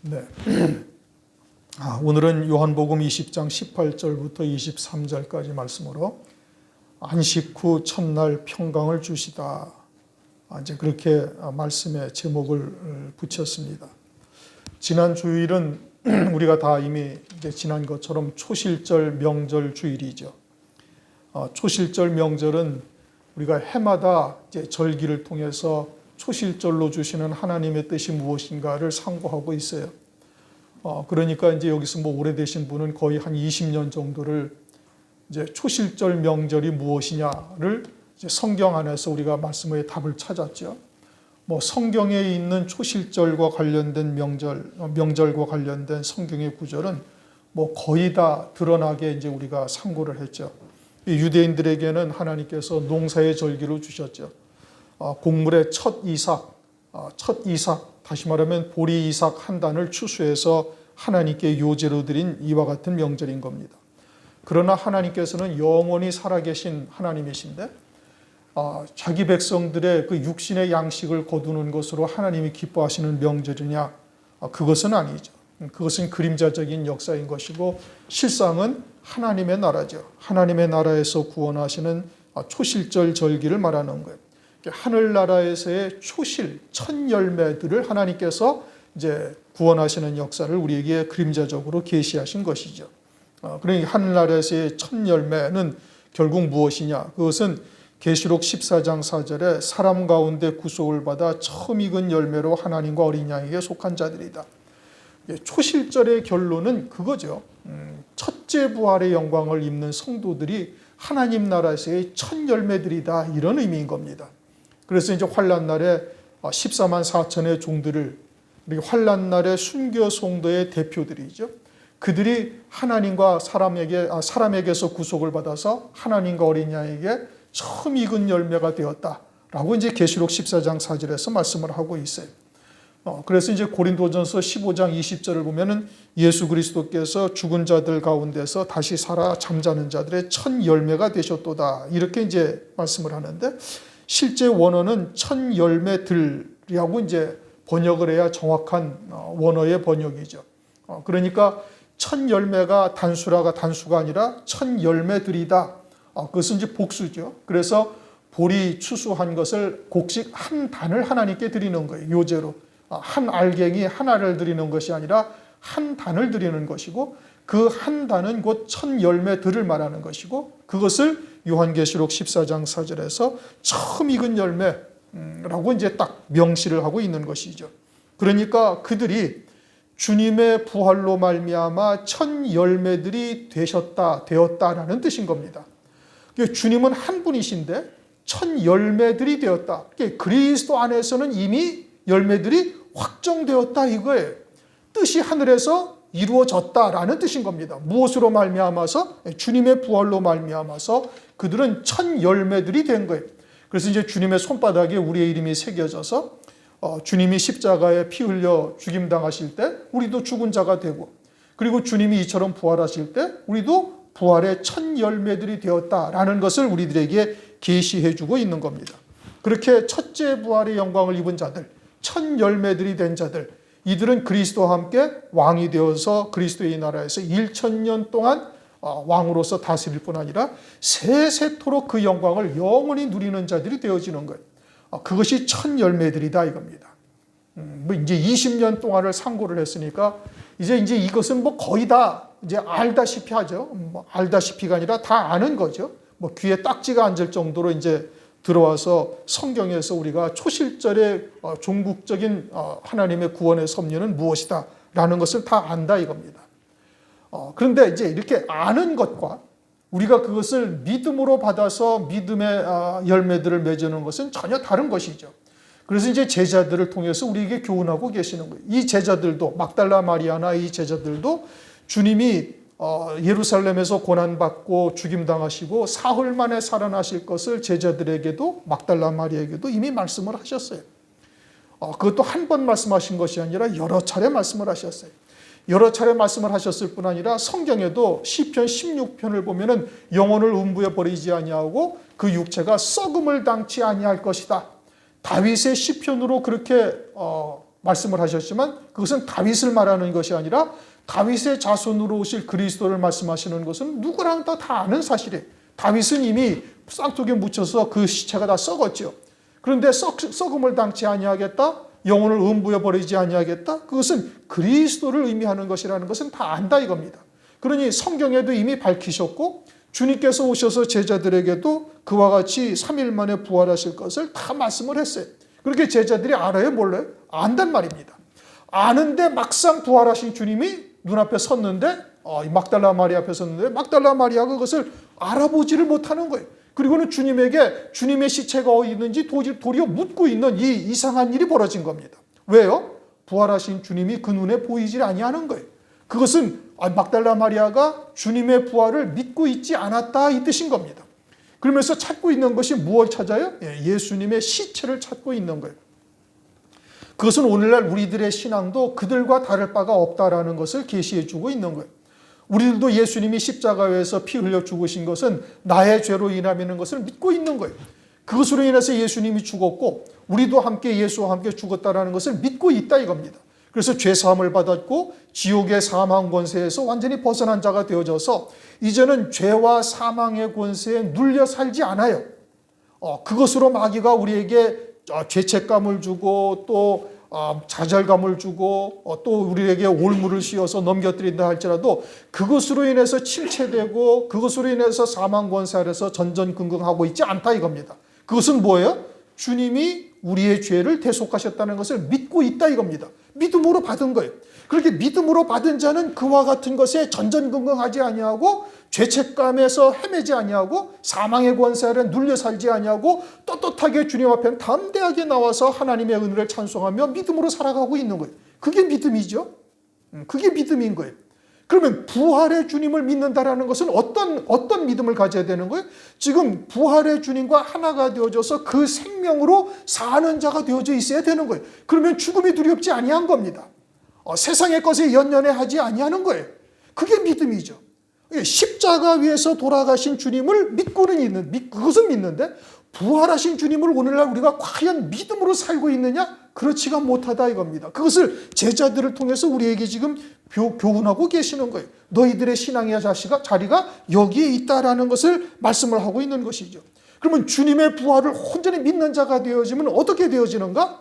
네. 오늘은 요한복음 20장 18절부터 23절까지 말씀으로 안식 후 첫날 평강을 주시다. 이제 그렇게 말씀의 제목을 붙였습니다. 지난 주일은 우리가 다 이미 이제 지난 것처럼 초실절 명절 주일이죠. 초실절 명절은 우리가 해마다 이제 절기를 통해서 초실절로 주시는 하나님의 뜻이 무엇인가를 상고하고 있어요. 그러니까 이제 여기서 뭐 오래되신 분은 거의 한 20년 정도를 이제 초실절 명절이 무엇이냐를 이제 성경 안에서 우리가 말씀의 답을 찾았죠. 뭐 성경에 있는 초실절과 관련된 명절과 관련된 성경의 구절은 뭐 거의 다 드러나게 이제 우리가 상고를 했죠. 유대인들에게는 하나님께서 농사의 절기로 주셨죠. 곡물의 첫 이삭, 다시 말하면 보리 이삭 한 단을 추수해서 하나님께 요제로 드린 이와 같은 명절인 겁니다. 그러나 하나님께서는 영원히 살아계신 하나님이신데 자기 백성들의 그 육신의 양식을 거두는 것으로 하나님이 기뻐하시는 명절이냐? 그것은 아니죠. 그것은 그림자적인 역사인 것이고 실상은 하나님의 나라죠. 하나님의 나라에서 구원하시는 초실절 절기를 말하는 거예요. 하늘나라에서의 초실, 첫 열매들을 하나님께서 이제 구원하시는 역사를 우리에게 그림자적으로 계시하신 것이죠. 그러니 하늘나라에서의 첫 열매는 결국 무엇이냐? 그것은 계시록 14장 4절에 사람 가운데 구속을 받아 처음 익은 열매로 하나님과 어린 양에게 속한 자들이다. 초실절의 결론은 그거죠. 첫째 부활의 영광을 입는 성도들이 하나님 나라에서의 첫 열매들이다. 이런 의미인 겁니다. 그래서 이제 환란날에 14만 4천의 종들을 환란 날의 순교 성도의 대표들이죠. 그들이 하나님과 사람에게서 구속을 받아서 하나님과 어린 양에게 처음 익은 열매가 되었다라고 이제 계시록 14장 4절에서 말씀을 하고 있어요. 그래서 이제 고린도전서 15장 20절을 보면은 예수 그리스도께서 죽은 자들 가운데서 다시 살아 잠자는 자들의 첫 열매가 되셨도다. 이렇게 이제 말씀을 하는데 실제 원어는 첫 열매들이라고 이제 번역을 해야 정확한 원어의 번역이죠. 그러니까 첫 열매가 단수가 아니라 첫 열매들이다. 그것은 이제 복수죠. 그래서 보리 추수한 것을 곡식 한 단을 하나님께 드리는 거예요. 요제로. 한 알갱이 하나를 드리는 것이 아니라 한 단을 드리는 것이고 그 한 단은 곧 첫 열매들을 말하는 것이고 그것을 요한계시록 14장 4절에서 처음 익은 열매라고 이제 딱 명시를 하고 있는 것이죠. 그러니까 그들이 주님의 부활로 말미암아 첫 열매들이 되었다라는 뜻인 겁니다. 주님은 한 분이신데 첫 열매들이 되었다. 그리스도 안에서는 이미 열매들이 확정되었다 이거예요. 뜻이 하늘에서 이루어졌다라는 뜻인 겁니다. 무엇으로 말미암아서? 주님의 부활로 말미암아서 그들은 첫 열매들이 된 거예요. 그래서 이제 주님의 손바닥에 우리의 이름이 새겨져서 주님이 십자가에 피 흘려 죽임당하실 때 우리도 죽은 자가 되고 그리고 주님이 이처럼 부활하실 때 우리도 부활의 첫 열매들이 되었다라는 것을 우리들에게 계시해 주고 있는 겁니다. 그렇게 첫째 부활의 영광을 입은 자들, 첫 열매들이 된 자들, 이들은 그리스도와 함께 왕이 되어서 그리스도의 나라에서 1000년 동안 왕으로서 다스릴 뿐 아니라 세세토록 그 영광을 영원히 누리는 자들이 되어지는 거예요. 그것이 첫 열매들이다 이겁니다. 이제 20년 동안을 상고를 했으니까 이제 이것은 뭐 거의 다 이제 알다시피 하죠. 알다시피가 아니라 다 아는 거죠. 뭐 귀에 딱지가 앉을 정도로 이제 들어와서 성경에서 우리가 초실절의 종국적인 하나님의 구원의 섭리는 무엇이다 라는 것을 다 안다 이겁니다. 그런데 이제 이렇게 아는 것과 우리가 그것을 믿음으로 받아서 믿음의 열매들을 맺는 것은 전혀 다른 것이죠. 그래서 이제 제자들을 통해서 우리에게 교훈하고 계시는 거예요. 이 제자들도 막달라 마리아나 이 제자들도 주님이 예루살렘에서 고난받고 죽임당하시고 사흘 만에 살아나실 것을 제자들에게도 막달라 마리아에게도 이미 말씀을 하셨어요. 그것도 한 번 말씀하신 것이 아니라 여러 차례 말씀을 하셨어요. 여러 차례 말씀을 하셨을 뿐 아니라 성경에도 시편 16편을 보면은 영혼을 음부에 버리지 아니하고 그 육체가 썩음을 당치 아니할 것이다. 다윗의 시편으로 그렇게 말씀을 하셨지만 그것은 다윗을 말하는 것이 아니라 다윗의 자손으로 오실 그리스도를 말씀하시는 것은 누구랑 다 아는 사실이에요. 다윗은 이미 쌍독에 묻혀서 그 시체가 다 썩었죠. 그런데 썩음을 당치 아니하겠다, 영혼을 음부에 버리지 아니하겠다, 그것은 그리스도를 의미하는 것이라는 것은 다 안다 이겁니다. 그러니 성경에도 이미 밝히셨고 주님께서 오셔서 제자들에게도 그와 같이 3일 만에 부활하실 것을 다 말씀을 했어요. 그렇게 제자들이 알아요, 몰라요? 안단 말입니다. 아는데 막상 부활하신 주님이 눈앞에 섰는데 막달라 마리아 앞에 섰는데 막달라 마리아가 그것을 알아보지를 못하는 거예요. 그리고는 주님에게 주님의 시체가 어디 있는지 도리어 묻고 있는 이 이상한 일이 벌어진 겁니다. 왜요? 부활하신 주님이 그 눈에 보이질 아니하는 거예요. 그것은 막달라 마리아가 주님의 부활을 믿고 있지 않았다 이 뜻인 겁니다. 그러면서 찾고 있는 것이 무엇을 찾아요? 예수님의 시체를 찾고 있는 거예요. 그것은 오늘날 우리들의 신앙도 그들과 다를 바가 없다라는 것을 계시해 주고 있는 거예요. 우리들도 예수님이 십자가에서 피 흘려 죽으신 것은 나의 죄로 인함이라는 것을 믿고 있는 거예요. 그것으로 인해서 예수님이 죽었고 우리도 함께 예수와 함께 죽었다라는 것을 믿고 있다 이겁니다. 그래서 죄사함을 받았고 지옥의 사망 권세에서 완전히 벗어난 자가 되어져서 이제는 죄와 사망의 권세에 눌려 살지 않아요. 그것으로 마귀가 우리에게 죄책감을 주고 또 좌절감을 주고 또 우리에게 올무를 씌워서 넘겨뜨린다 할지라도 그것으로 인해서 침체되고 그것으로 인해서 사망 권세 아래서 전전긍긍하고 있지 않다 이겁니다. 그것은 뭐예요? 주님이 우리의 죄를 대속하셨다는 것을 믿고 있다 이겁니다. 믿음으로 받은 거예요. 그렇게 믿음으로 받은 자는 그와 같은 것에 전전긍긍하지 아니하고 죄책감에서 헤매지 아니하고 사망의 권세 아래 눌려 살지 아니하고 떳떳하게 주님 앞에 담대하게 나와서 하나님의 은혜를 찬송하며 믿음으로 살아가고 있는 거예요. 그게 믿음이죠. 그게 믿음인 거예요. 그러면 부활의 주님을 믿는다라는 것은 어떤 믿음을 가져야 되는 거예요? 지금 부활의 주님과 하나가 되어져서 그 생명으로 사는 자가 되어져 있어야 되는 거예요. 그러면 죽음이 두렵지 아니한 겁니다. 세상의 것에 연연해하지 아니하는 거예요. 그게 믿음이죠. 십자가 위에서 돌아가신 주님을 믿고는 있는, 그것은 믿는데 부활하신 주님을 오늘날 우리가 과연 믿음으로 살고 있느냐? 그렇지가 못하다 이겁니다. 그것을 제자들을 통해서 우리에게 지금 교훈하고 계시는 거예요. 너희들의 신앙의 자리가 여기에 있다라는 것을 말씀을 하고 있는 것이죠. 그러면 주님의 부활을 온전히 믿는 자가 되어지면 어떻게 되어지는가?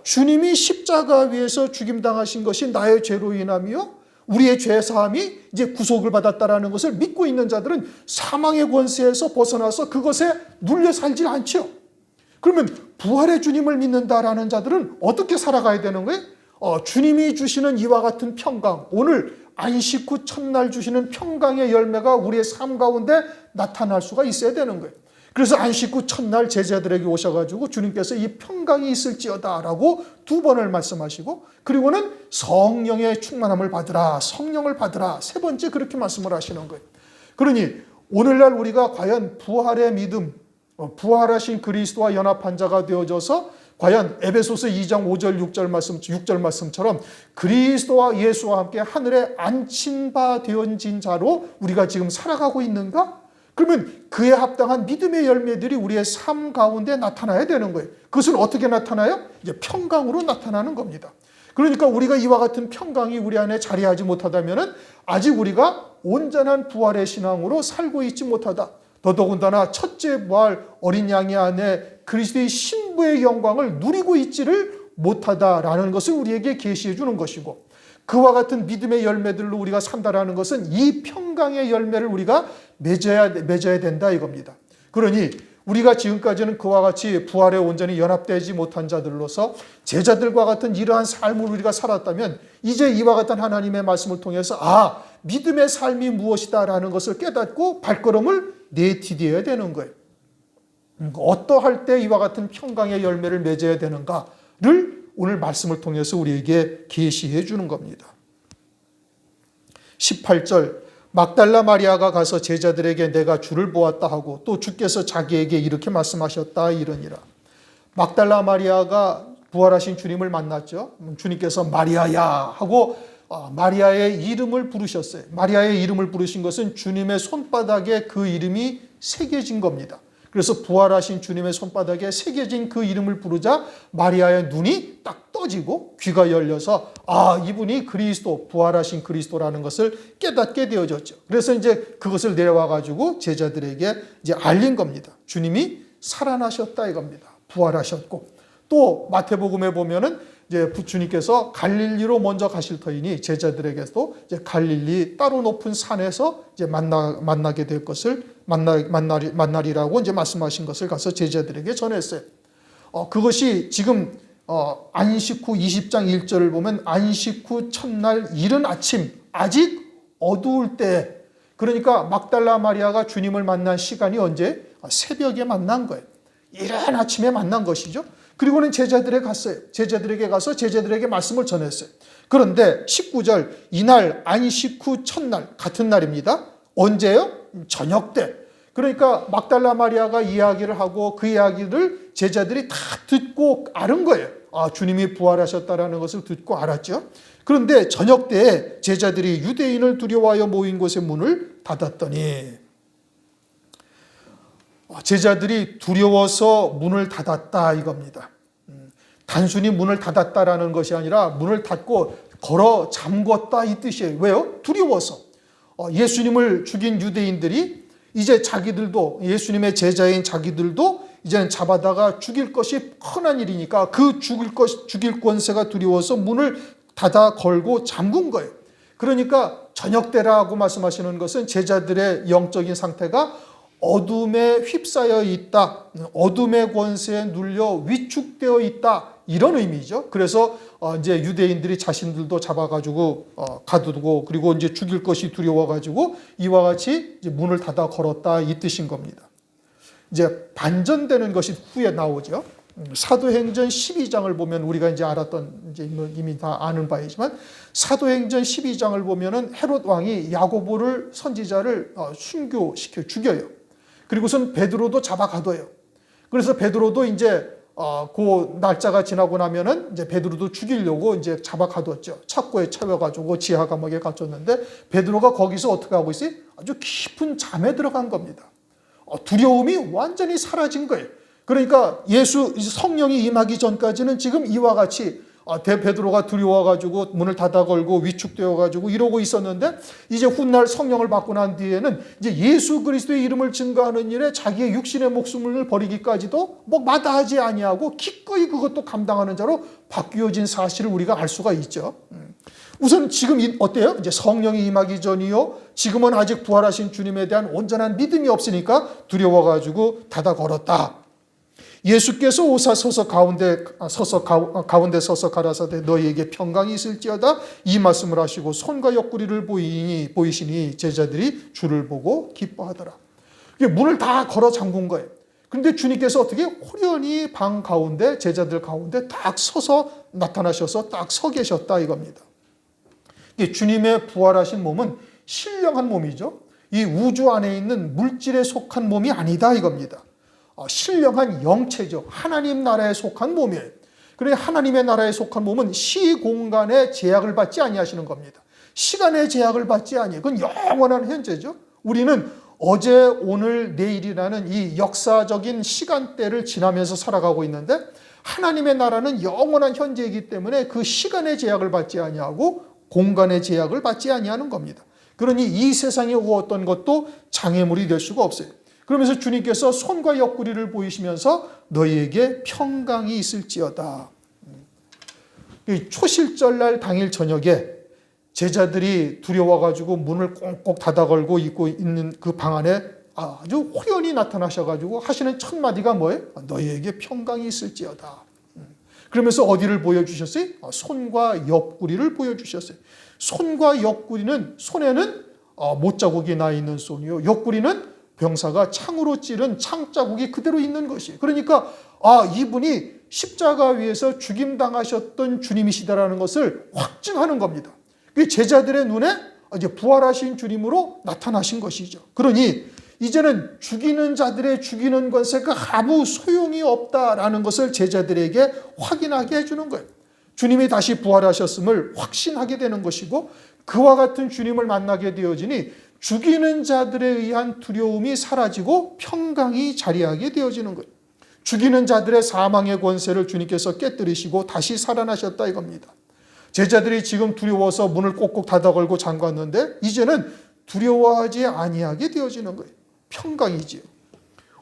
주님이 십자가 위에서 죽임당하신 것이 나의 죄로 인하며 우리의 죄사함이 이제 구속을 받았다라는 것을 믿고 있는 자들은 사망의 권세에서 벗어나서 그것에 눌려 살지 않죠. 그러면 부활의 주님을 믿는다라는 자들은 어떻게 살아가야 되는 거예요? 주님이 주시는 이와 같은 평강, 오늘 안식 후 첫날 주시는 평강의 열매가 우리의 삶 가운데 나타날 수가 있어야 되는 거예요. 그래서 안식 후 첫날 제자들에게 오셔가지고 주님께서 이 평강이 있을지어다라고 2번을 말씀하시고 그리고는 성령의 충만함을 받으라, 성령을 받으라 3번째 그렇게 말씀을 하시는 거예요. 그러니 오늘날 우리가 과연 부활의 믿음, 부활하신 그리스도와 연합한 자가 되어져서 과연 에베소서 2장 5절 6절 말씀처럼 그리스도와 예수와 함께 하늘에 앉힌 바 되어진 자로 우리가 지금 살아가고 있는가? 그러면 그에 합당한 믿음의 열매들이 우리의 삶 가운데 나타나야 되는 거예요. 그것은 어떻게 나타나요? 이제 평강으로 나타나는 겁니다. 그러니까 우리가 이와 같은 평강이 우리 안에 자리하지 못하다면 아직 우리가 온전한 부활의 신앙으로 살고 있지 못하다. 더더군다나 첫째 부활 어린 양의 안에 그리스도의 신부의 영광을 누리고 있지를 못하다라는 것을 우리에게 계시해 주는 것이고 그와 같은 믿음의 열매들로 우리가 산다라는 것은 이 평강의 열매를 우리가 맺어야 된다 이겁니다. 그러니 우리가 지금까지는 그와 같이 부활에 온전히 연합되지 못한 자들로서 제자들과 같은 이러한 삶을 우리가 살았다면 이제 이와 같은 하나님의 말씀을 통해서 믿음의 삶이 무엇이다라는 것을 깨닫고 발걸음을 내디뎌야 되는 거예요. 어떠할 때 이와 같은 평강의 열매를 맺어야 되는가를 오늘 말씀을 통해서 우리에게 계시해 주는 겁니다. 18절 막달라 마리아가 가서 제자들에게 내가 주를 보았다 하고 또 주께서 자기에게 이렇게 말씀하셨다 이러니라. 막달라 마리아가 부활하신 주님을 만났죠. 주님께서 마리아야 하고 마리아의 이름을 부르셨어요. 마리아의 이름을 부르신 것은 주님의 손바닥에 그 이름이 새겨진 겁니다. 그래서 부활하신 주님의 손바닥에 새겨진 그 이름을 부르자 마리아의 눈이 딱 떠지고 귀가 열려서 이분이 그리스도, 부활하신 그리스도라는 것을 깨닫게 되어졌죠. 그래서 이제 그것을 내려와 가지고 제자들에게 이제 알린 겁니다. 주님이 살아나셨다 이겁니다. 부활하셨고, 또 마태복음에 보면은 이제 주님께서 갈릴리로 먼저 가실 터이니 제자들에게도 이제 갈릴리 따로 높은 산에서 이제 만나게 될 것을 만나리라고 이제 말씀하신 것을 가서 제자들에게 전했어요. 그것이 지금 안식 후 20장 1절을 보면 안식 후 첫날 이른 아침 아직 어두울 때, 그러니까 막달라 마리아가 주님을 만난 시간이 언제? 새벽에 만난 거예요. 이른 아침에 만난 것이죠. 그리고는 제자들에게 가서 제자들에게 말씀을 전했어요. 그런데 19절, 이날 안식 후 첫날 같은 날입니다. 언제요? 저녁 때. 그러니까 막달라 마리아가 이야기를 하고 그 이야기를 제자들이 다 듣고 알은 거예요. 주님이 부활하셨다라는 것을 듣고 알았죠. 그런데 저녁 때에 제자들이 유대인을 두려워하여 모인 곳의 문을 닫았더니, 제자들이 두려워서 문을 닫았다 이겁니다. 단순히 문을 닫았다라는 것이 아니라 문을 닫고 걸어 잠궜다 이 뜻이에요. 왜요? 두려워서. 예수님을 죽인 유대인들이 이제 자기들도, 예수님의 제자인 자기들도 이제는 잡아다가 죽일 것이 뻔한 일이니까 그 죽일 권세가 두려워서 문을 닫아 걸고 잠근 거예요. 그러니까 저녁 때라고 말씀하시는 것은 제자들의 영적인 상태가 어둠에 휩싸여 있다, 어둠의 권세에 눌려 위축되어 있다, 이런 의미죠. 그래서 이제 유대인들이 자신들도 잡아가지고 가두고, 그리고 이제 죽일 것이 두려워가지고 이와 같이 이제 문을 닫아 걸었다 이 뜻인 겁니다. 이제 반전되는 것이 후에 나오죠. 사도행전 12장을 보면 우리가 이제 알았던, 이제 이미 다 아는 바이지만, 사도행전 12장을 보면은 헤롯 왕이 야고보를, 선지자를 순교시켜 죽여요. 그리고선 베드로도 잡아 가둬요. 그래서 베드로도 이제 그 날짜가 지나고 나면은 이제 베드로도 죽이려고 이제 잡아 가뒀죠. 착고에 채워가지고 지하 감옥에 갇혔는데 베드로가 거기서 어떻게 하고 있어요? 아주 깊은 잠에 들어간 겁니다. 두려움이 완전히 사라진 거예요. 그러니까 성령이 임하기 전까지는 지금 이와 같이 베드로가 두려워가지고 문을 닫아 걸고 위축되어가지고 이러고 있었는데, 이제 훗날 성령을 받고 난 뒤에는 이제 예수 그리스도의 이름을 증거하는 일에 자기의 육신의 목숨을 버리기까지도 마다하지 아니하고 기꺼이 그것도 감당하는 자로 바뀌어진 사실을 우리가 알 수가 있죠. 우선 지금 어때요? 이제 성령이 임하기 전이요. 지금은 아직 부활하신 주님에 대한 온전한 믿음이 없으니까 두려워가지고 닫아 걸었다. 예수께서 오사 가운데 서서 가라사대 너희에게 평강이 있을지어다 이 말씀을 하시고 손과 옆구리를 보이시니 제자들이 주를 보고 기뻐하더라. 문을 다 걸어 잠근 거예요. 그런데 주님께서 어떻게 호련히 방 가운데, 제자들 가운데 딱 서서 나타나셔서 딱 서 계셨다 이겁니다. 주님의 부활하신 몸은 신령한 몸이죠. 이 우주 안에 있는 물질에 속한 몸이 아니다 이겁니다. 신령한 영체죠. 하나님 나라에 속한 몸이에요. 그러니 하나님의 나라에 속한 몸은 시공간의 제약을 받지 아니하시는 겁니다. 시간의 제약을 받지 아니해요. 그건 영원한 현재죠. 우리는 어제, 오늘, 내일이라는 이 역사적인 시간대를 지나면서 살아가고 있는데, 하나님의 나라는 영원한 현재이기 때문에 그 시간의 제약을 받지 아니하고 공간의 제약을 받지 아니하는 겁니다. 그러니 이 세상에 어떤 것도 장애물이 될 수가 없어요. 그러면서 주님께서 손과 옆구리를 보이시면서 너희에게 평강이 있을지어다. 초실절날 당일 저녁에 제자들이 두려워가지고 문을 꽁꽁 닫아 걸고 있고 있는 그 방 안에 아주 호연히 나타나셔가지고 하시는 첫 마디가 뭐예요? 너희에게 평강이 있을지어다. 그러면서 어디를 보여주셨어요? 손과 옆구리를 보여주셨어요. 손과 옆구리는, 손에는 못자국이 나 있는 손이요, 옆구리는 병사가 창으로 찌른 창자국이 그대로 있는 것이에요. 그러니까 이분이 십자가 위에서 죽임당하셨던 주님이시다라는 것을 확증하는 겁니다. 제자들의 눈에 이제 부활하신 주님으로 나타나신 것이죠. 그러니 이제는 죽이는 자들의 죽이는 권세가 아무 소용이 없다라는 것을 제자들에게 확인하게 해주는 거예요. 주님이 다시 부활하셨음을 확신하게 되는 것이고, 그와 같은 주님을 만나게 되어지니 죽이는 자들에 의한 두려움이 사라지고 평강이 자리하게 되어지는 거예요. 죽이는 자들의 사망의 권세를 주님께서 깨뜨리시고 다시 살아나셨다 이겁니다. 제자들이 지금 두려워서 문을 꼭꼭 닫아 걸고 잠갔는데 이제는 두려워하지 아니하게 되어지는 거예요. 평강이지요.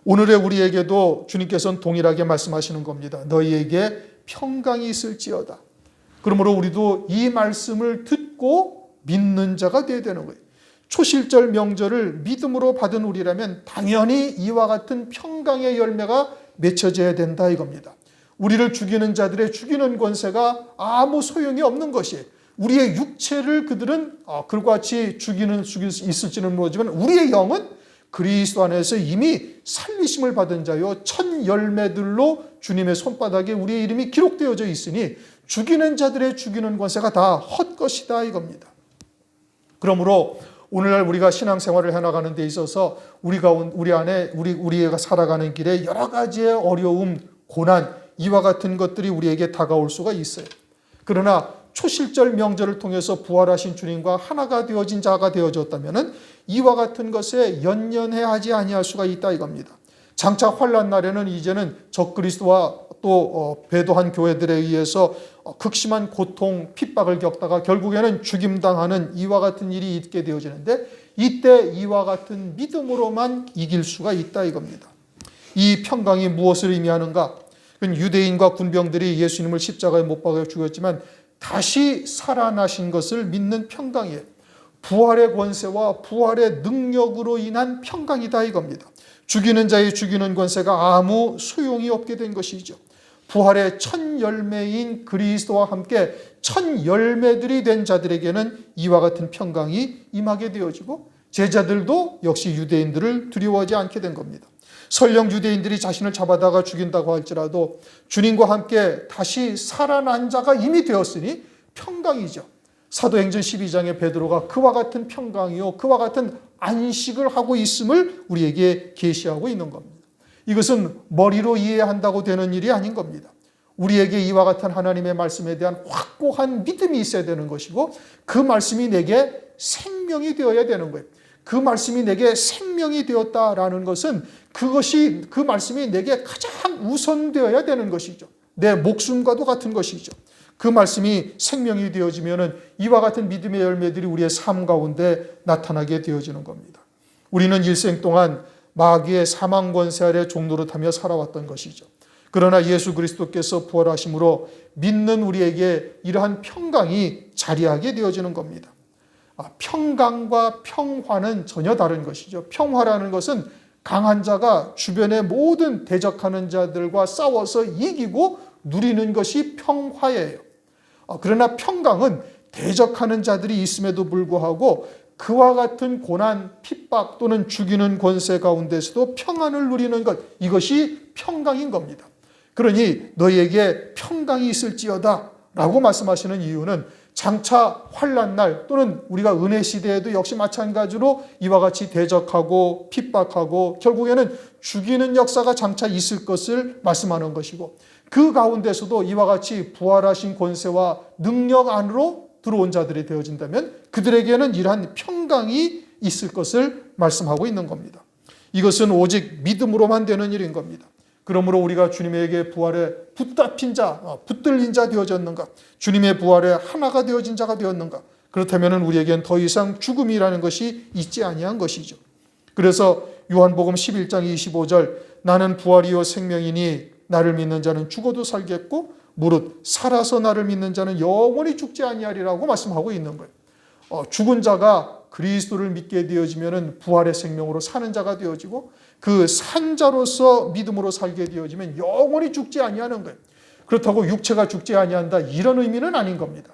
오늘의 우리에게도 주님께서는 동일하게 말씀하시는 겁니다. 너희에게 평강이 있을지어다. 그러므로 우리도 이 말씀을 듣고 믿는 자가 되어야 되는 거예요. 초실절 명절을 믿음으로 받은 우리라면 당연히 이와 같은 평강의 열매가 맺혀져야 된다 이겁니다. 우리를 죽이는 자들의 죽이는 권세가 아무 소용이 없는 것이 우리의 육체를 그들은 그와 같이 죽일 수 있을지는 모르지만 우리의 영은 그리스도 안에서 이미 살리심을 받은 자요 첫 열매들로 주님의 손바닥에 우리의 이름이 기록되어져 있으니 죽이는 자들의 죽이는 권세가 다 헛것이다 이겁니다. 그러므로 오늘날 우리가 신앙생활을 해나가는 데 있어서 우리가 살아가는 길에 여러 가지의 어려움, 고난 이와 같은 것들이 우리에게 다가올 수가 있어요. 그러나 초실절 명절을 통해서 부활하신 주님과 하나가 되어진 자가 되어졌다면 이와 같은 것에 연연해하지 아니할 수가 있다 이겁니다. 장차 환난 날에는 이제는 적그리스도와 또 배도한 교회들에 의해서 극심한 고통, 핍박을 겪다가 결국에는 죽임당하는 이와 같은 일이 있게 되어지는데 이때 이와 같은 믿음으로만 이길 수가 있다 이겁니다. 이 평강이 무엇을 의미하는가? 유대인과 군병들이 예수님을 십자가에 못 박아 죽였지만 다시 살아나신 것을 믿는 평강이에요. 부활의 권세와 부활의 능력으로 인한 평강이다 이겁니다. 죽이는 자의 죽이는 권세가 아무 소용이 없게 된 것이죠. 부활의 첫 열매인 그리스도와 함께 첫 열매들이 된 자들에게는 이와 같은 평강이 임하게 되어지고 제자들도 역시 유대인들을 두려워하지 않게 된 겁니다. 설령 유대인들이 자신을 잡아다가 죽인다고 할지라도 주님과 함께 다시 살아난 자가 이미 되었으니 평강이죠. 사도행전 12장에 베드로가 그와 같은 평강이요 그와 같은 안식을 하고 있음을 우리에게 계시하고 있는 겁니다. 이것은 머리로 이해한다고 되는 일이 아닌 겁니다. 우리에게 이와 같은 하나님의 말씀에 대한 확고한 믿음이 있어야 되는 것이고 그 말씀이 내게 생명이 되어야 되는 거예요. 그 말씀이 내게 생명이 되었다라는 것은 그 말씀이 내게 가장 우선되어야 되는 것이죠. 내 목숨과도 같은 것이죠. 그 말씀이 생명이 되어지면은 이와 같은 믿음의 열매들이 우리의 삶 가운데 나타나게 되어지는 겁니다. 우리는 일생 동안 마귀의 사망 권세 아래 종노릇하며 살아왔던 것이죠. 그러나 예수 그리스도께서 부활하심으로 믿는 우리에게 이러한 평강이 자리하게 되어지는 겁니다. 평강과 평화는 전혀 다른 것이죠. 평화라는 것은 강한 자가 주변의 모든 대적하는 자들과 싸워서 이기고 누리는 것이 평화예요. 그러나 평강은 대적하는 자들이 있음에도 불구하고 그와 같은 고난, 핍박 또는 죽이는 권세 가운데서도 평안을 누리는 것, 이것이 평강인 겁니다. 그러니 너희에게 평강이 있을지어다 라고 말씀하시는 이유는 장차 환난날 또는 우리가 은혜 시대에도 역시 마찬가지로 이와 같이 대적하고 핍박하고 결국에는 죽이는 역사가 장차 있을 것을 말씀하는 것이고 그 가운데서도 이와 같이 부활하신 권세와 능력 안으로 들어온 자들이 되어진다면 그들에게는 이러한 평강이 있을 것을 말씀하고 있는 겁니다. 이것은 오직 믿음으로만 되는 일인 겁니다. 그러므로 우리가 주님에게 부활에 붙잡힌 자, 붙들린 자 되어졌는가? 주님의 부활에 하나가 되어진 자가 되었는가? 그렇다면 우리에겐 더 이상 죽음이라는 것이 있지 아니한 것이죠. 그래서 요한복음 11장 25절 나는 부활이요 생명이니 나를 믿는 자는 죽어도 살겠고 무릇 살아서 나를 믿는 자는 영원히 죽지 아니하리라고 말씀하고 있는 거예요. 죽은 자가 그리스도를 믿게 되어지면 부활의 생명으로 사는 자가 되어지고 그 산자로서 믿음으로 살게 되어지면 영원히 죽지 아니하는 거예요. 그렇다고 육체가 죽지 아니한다 이런 의미는 아닌 겁니다.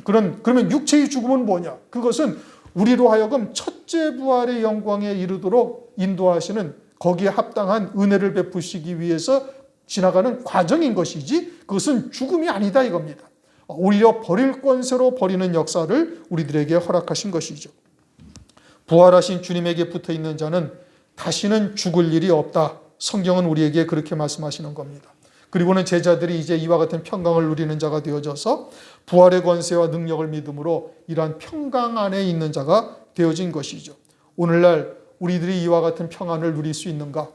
그러면 육체의 죽음은 뭐냐? 그것은 우리로 하여금 첫째 부활의 영광에 이르도록 인도하시는 거기에 합당한 은혜를 베푸시기 위해서 지나가는 과정인 것이지 그것은 죽음이 아니다 이겁니다. 오히려 버릴 권세로 버리는 역사를 우리들에게 허락하신 것이죠. 부활하신 주님에게 붙어있는 자는 다시는 죽을 일이 없다. 성경은 우리에게 그렇게 말씀하시는 겁니다. 그리고는 제자들이 이제 이와 같은 평강을 누리는 자가 되어져서 부활의 권세와 능력을 믿음으로 이러한 평강 안에 있는 자가 되어진 것이죠. 오늘날 우리들이 이와 같은 평안을 누릴 수 있는가?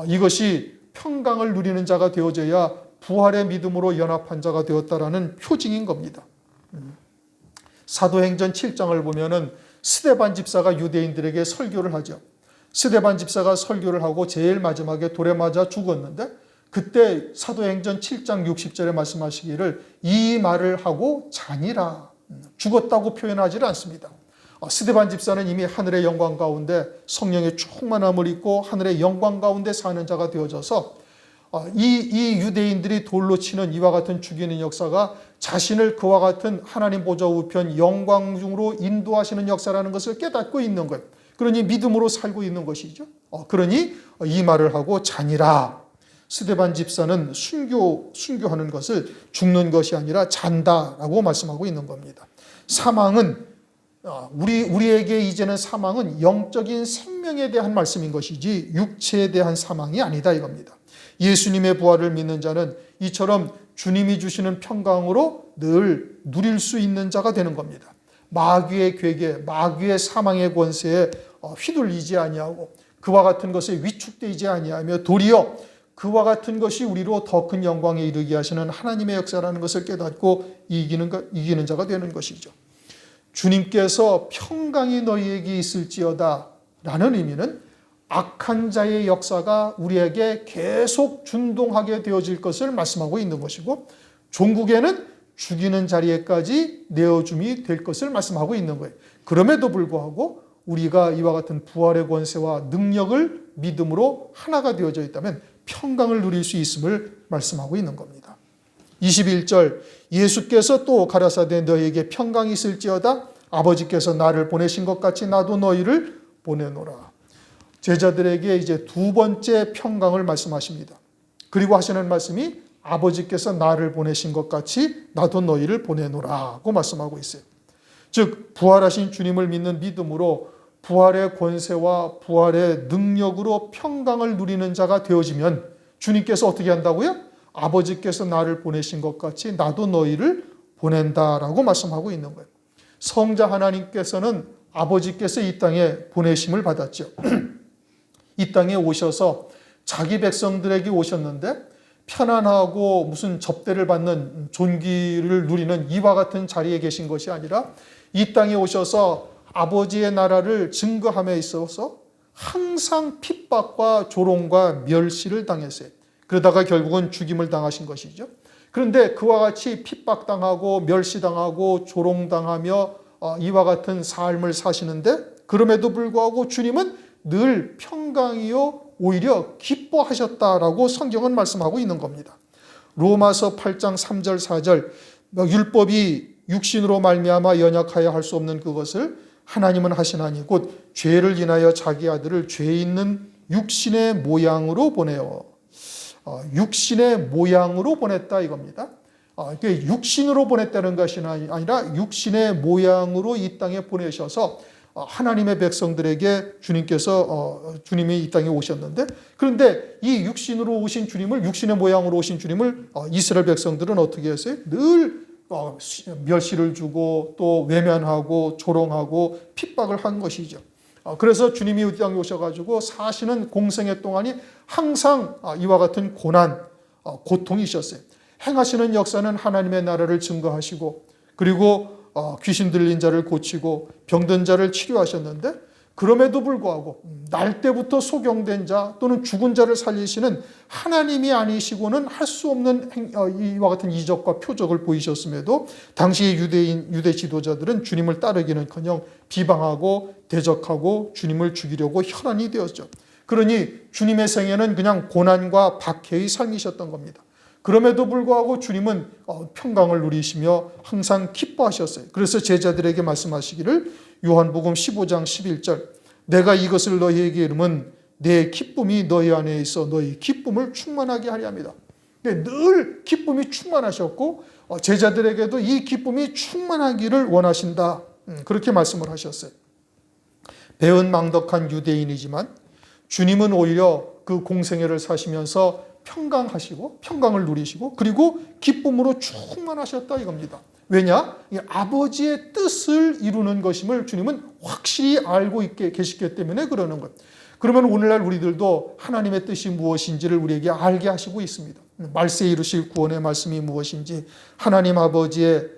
이것이 평강을 누리는 자가 되어져야 부활의 믿음으로 연합한 자가 되었다라는 표징인 겁니다. 사도행전 7장을 보면은 스데반 집사가 유대인들에게 설교를 하죠. 스데반 집사가 설교를 하고 제일 마지막에 돌에 맞아 죽었는데 그때 사도행전 7장 60절에 말씀하시기를 이 말을 하고 자니라, 죽었다고 표현하지를 않습니다. 스데반 집사는 이미 하늘의 영광 가운데 성령의 충만함을 입고 하늘의 영광 가운데 사는 자가 되어져서 이 유대인들이 돌로 치는 이와 같은 죽이는 역사가 자신을 그와 같은 하나님 보좌 우편 영광 중으로 인도하시는 역사라는 것을 깨닫고 있는 것. 그러니 믿음으로 살고 있는 것이죠. 그러니 이 말을 하고 자니라. 스데반 집사는 순교하는 것을 죽는 것이 아니라 잔다라고 말씀하고 있는 겁니다. 사망은 우리에게 이제는 사망은 영적인 생명에 대한 말씀인 것이지 육체에 대한 사망이 아니다 이겁니다. 예수님의 부활을 믿는 자는 이처럼 주님이 주시는 평강으로 늘 누릴 수 있는 자가 되는 겁니다. 마귀의 괴계, 마귀의 사망의 권세에 휘둘리지 아니하고 그와 같은 것에 위축되지 아니하며 도리어 그와 같은 것이 우리로 더 큰 영광에 이르게 하시는 하나님의 역사라는 것을 깨닫고 이기는 자가 되는 것이죠. 주님께서 평강이 너희에게 있을지어다 라는 의미는 악한 자의 역사가 우리에게 계속 준동하게 되어질 것을 말씀하고 있는 것이고 종국에는 죽이는 자리에까지 내어줌이 될 것을 말씀하고 있는 거예요. 그럼에도 불구하고 우리가 이와 같은 부활의 권세와 능력을 믿음으로 하나가 되어져 있다면 평강을 누릴 수 있음을 말씀하고 있는 겁니다. 21절 예수께서 또 가라사대 너희에게 평강이 있을지어다 아버지께서 나를 보내신 것 같이 나도 너희를 보내노라. 제자들에게 이제 두 번째 평강을 말씀하십니다. 그리고 하시는 말씀이 아버지께서 나를 보내신 것 같이 나도 너희를 보내노라고 말씀하고 있어요. 즉 부활하신 주님을 믿는 믿음으로 부활의 권세와 부활의 능력으로 평강을 누리는 자가 되어지면 주님께서 어떻게 한다고요? 아버지께서 나를 보내신 것 같이 나도 너희를 보낸다라고 말씀하고 있는 거예요. 성자 하나님께서는 아버지께서 이 땅에 보내심을 받았죠. 이 땅에 오셔서 자기 백성들에게 오셨는데 편안하고 무슨 접대를 받는 존귀를 누리는 이와 같은 자리에 계신 것이 아니라 이 땅에 오셔서 아버지의 나라를 증거함에 있어서 항상 핍박과 조롱과 멸시를 당했어요. 그러다가 결국은 죽임을 당하신 것이죠. 그런데 그와 같이 핍박당하고 멸시당하고 조롱당하며 이와 같은 삶을 사시는데 그럼에도 불구하고 주님은 늘 평강이요 오히려 기뻐하셨다라고 성경은 말씀하고 있는 겁니다. 로마서 8장 3절 4절 율법이 육신으로 말미암아 연약하여 할 수 없는 그것을 하나님은 하시나니 곧 죄를 인하여 자기 아들을 죄 있는 육신의 모양으로 보내어 육신의 모양으로 보냈다 이겁니다. 육신으로 보냈다는 것이 아니라 육신의 모양으로 이 땅에 보내셔서 하나님의 백성들에게 주님이 이 땅에 오셨는데 그런데 이 육신으로 오신 주님을 육신의 모양으로 오신 주님을 이스라엘 백성들은 어떻게 했어요? 늘 멸시를 주고 또 외면하고 조롱하고 핍박을 한 것이죠. 그래서 주님이 이 땅에 오셔가지고 사시는 공생애 동안이 항상 이와 같은 고난, 고통이셨어요. 행하시는 역사는 하나님의 나라를 증거하시고 그리고 귀신 들린 자를 고치고 병든 자를 치료하셨는데 그럼에도 불구하고 날 때부터 소경된 자 또는 죽은 자를 살리시는 하나님이 아니시고는 할 수 없는 이와 같은 이적과 표적을 보이셨음에도 당시 유대 지도자들은 주님을 따르기는커녕 비방하고 대적하고 주님을 죽이려고 혈안이 되었죠. 그러니 주님의 생애는 그냥 고난과 박해의 삶이셨던 겁니다. 그럼에도 불구하고 주님은 평강을 누리시며 항상 기뻐하셨어요. 그래서 제자들에게 말씀하시기를 요한복음 15장 11절 내가 이것을 너희에게 이르면 내 기쁨이 너희 안에 있어 너희 기쁨을 충만하게 하려 합니다. 늘 기쁨이 충만하셨고 제자들에게도 이 기쁨이 충만하기를 원하신다. 그렇게 말씀을 하셨어요. 배은망덕한 유대인이지만 주님은 오히려 그 공생애를 사시면서 평강하시고 평강을 누리시고 그리고 기쁨으로 충만하셨다 이겁니다. 왜냐? 이 아버지의 뜻을 이루는 것임을 주님은 확실히 알고 있게 계시기 때문에 그러는 것. 그러면 오늘날 우리들도 하나님의 뜻이 무엇인지를 우리에게 알게 하시고 있습니다. 말세에 이루실 구원의 말씀이 무엇인지, 하나님 아버지의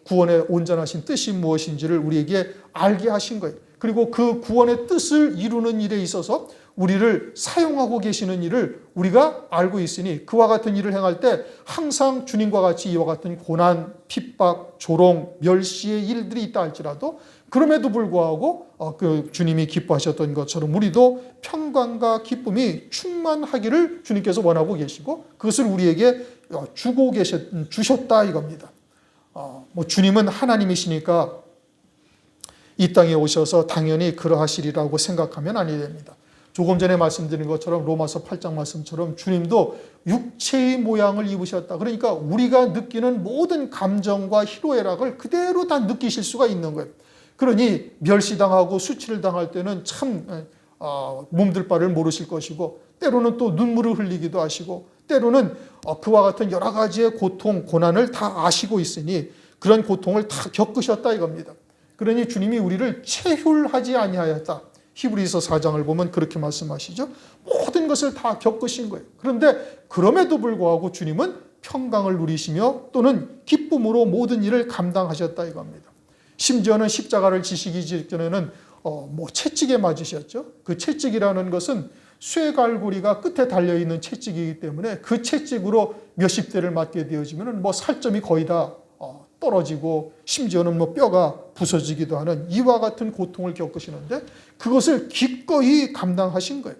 구원의 온전하신 뜻이 무엇인지를 우리에게 알게 하신 거예요. 그리고 그 구원의 뜻을 이루는 일에 있어서 우리를 사용하고 계시는 일을 우리가 알고 있으니 그와 같은 일을 행할 때 항상 주님과 같이 이와 같은 고난, 핍박, 조롱, 멸시의 일들이 있다 할지라도 그럼에도 불구하고 그 주님이 기뻐하셨던 것처럼 우리도 평강과 기쁨이 충만하기를 주님께서 원하고 계시고 그것을 우리에게 주셨다 이겁니다. 주님은 하나님이시니까 이 땅에 오셔서 당연히 그러하시리라고 생각하면 아니 됩니다. 조금 전에 말씀드린 것처럼 로마서 8장 말씀처럼 주님도 육체의 모양을 입으셨다. 그러니까 우리가 느끼는 모든 감정과 희로애락을 그대로 다 느끼실 수가 있는 거예요. 그러니 멸시당하고 수치를 당할 때는 참 몸둘 바를 모르실 것이고 때로는 또 눈물을 흘리기도 하시고 때로는 그와 같은 여러 가지의 고통, 고난을 다 아시고 있으니 그런 고통을 다 겪으셨다 이겁니다. 그러니 주님이 우리를 체휼하지 아니하였다. 히브리서 4장을 보면 그렇게 말씀하시죠. 모든 것을 다 겪으신 거예요. 그런데 그럼에도 불구하고 주님은 평강을 누리시며 또는 기쁨으로 모든 일을 감당하셨다 이겁니다. 심지어는 십자가를 지시기 직전에는 채찍에 맞으셨죠. 그 채찍이라는 것은 쇠갈고리가 끝에 달려있는 채찍이기 때문에 그 채찍으로 몇십 대를 맞게 되어지면 살점이 거의 다 떨어지고 심지어는 뼈가 부서지기도 하는 이와 같은 고통을 겪으시는데 그것을 기꺼이 감당하신 거예요.